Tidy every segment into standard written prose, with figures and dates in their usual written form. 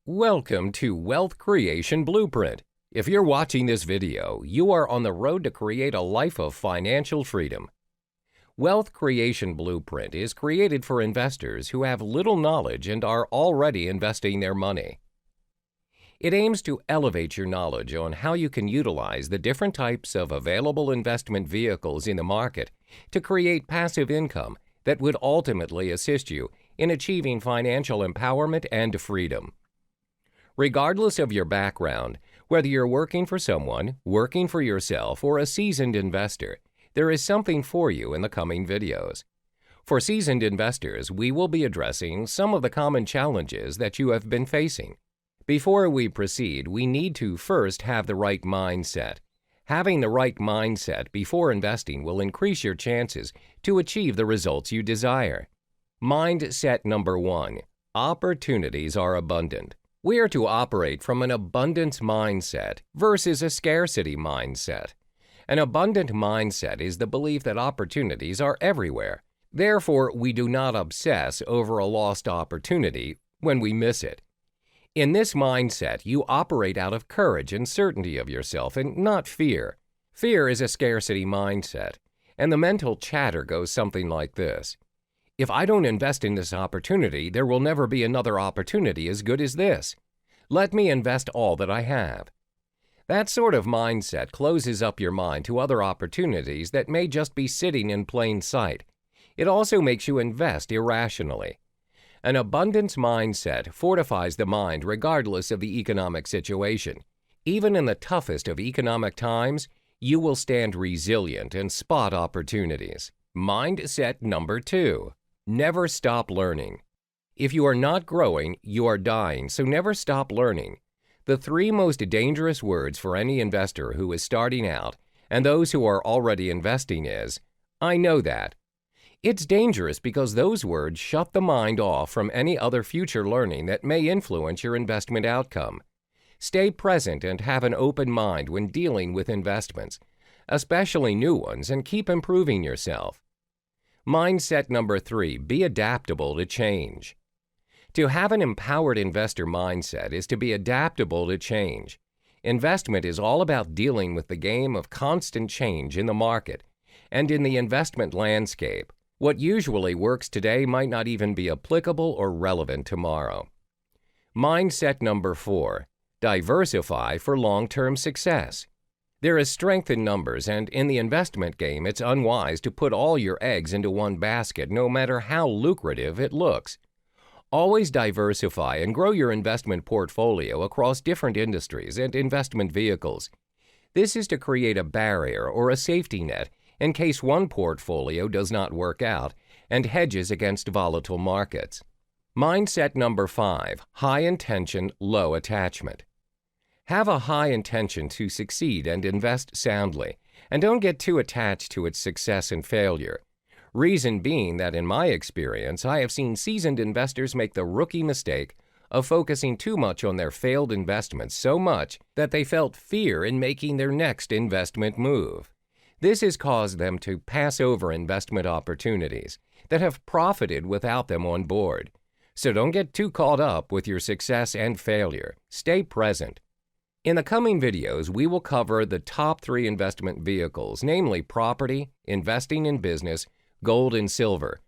Welcome to Wealth Creation Blueprint. If you're watching this video, you are on the road to create a life of financial freedom. Wealth Creation Blueprint is created for investors who have little knowledge and are already investing their money. It aims to elevate your knowledge on how you can utilize the different types of available investment vehicles in the market to create passive income that would ultimately assist you in achieving financial empowerment and freedom. Regardless of your background, whether you're working for someone, working for yourself, or a seasoned investor, there is something for you in the coming videos. For seasoned investors, we will be addressing some of the common challenges that you have been facing. Before we proceed, we need to first have the right mindset. Having the right mindset before investing will increase your chances to achieve the results you desire. Mindset number 1. Opportunities are abundant. We are to operate from an abundance mindset versus a scarcity mindset. An abundant mindset is the belief that opportunities are everywhere. Therefore, we do not obsess over a lost opportunity when we miss it. In this mindset, you operate out of courage and certainty of yourself and not fear. Fear is a scarcity mindset, and the mental chatter goes something like this. If I don't invest in this opportunity, there will never be another opportunity as good as this. Let me invest all that I have. That sort of mindset closes up your mind to other opportunities that may just be sitting in plain sight. It also makes you invest irrationally. An abundance mindset fortifies the mind regardless of the economic situation. Even in the toughest of economic times, you will stand resilient and spot opportunities. Mindset number 2. Never stop learning. If you are not growing, you are dying, so never stop learning. The 3 most dangerous words for any investor who is starting out and those who are already investing is, "I know that." It's dangerous because those words shut the mind off from any other future learning that may influence your investment outcome. Stay present and have an open mind when dealing with investments, especially new ones, and keep improving yourself. Mindset number 3, be adaptable to change. To have an empowered investor mindset is to be adaptable to change. Investment is all about dealing with the game of constant change in the market and in the investment landscape. What usually works today might not even be applicable or relevant tomorrow. Mindset number 4, diversify for long-term success. There is strength in numbers, and in the investment game, it's unwise to put all your eggs into one basket, no matter how lucrative it looks. Always diversify and grow your investment portfolio across different industries and investment vehicles. This is to create a barrier or a safety net in case one portfolio does not work out and hedges against volatile markets. Mindset number 5, high intention, low attachment. Have a high intention to succeed and invest soundly, and don't get too attached to its success and failure. Reason being that in my experience, I have seen seasoned investors make the rookie mistake of focusing too much on their failed investments so much that they felt fear in making their next investment move. This has caused them to pass over investment opportunities that have profited without them on board. So don't get too caught up with your success and failure. Stay present. In the coming videos, we will cover the top 3 investment vehicles, namely property, investing in business, gold, and silver.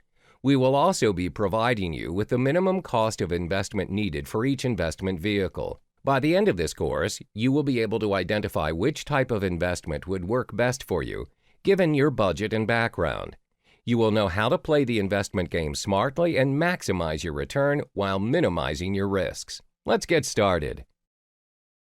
We will also be providing you with the minimum cost of investment needed for each investment vehicle. By the end of this course, you will be able to identify which type of investment would work best for you, given your budget and background. You will know how to play the investment game smartly and maximize your return while minimizing your risks. Let's get started.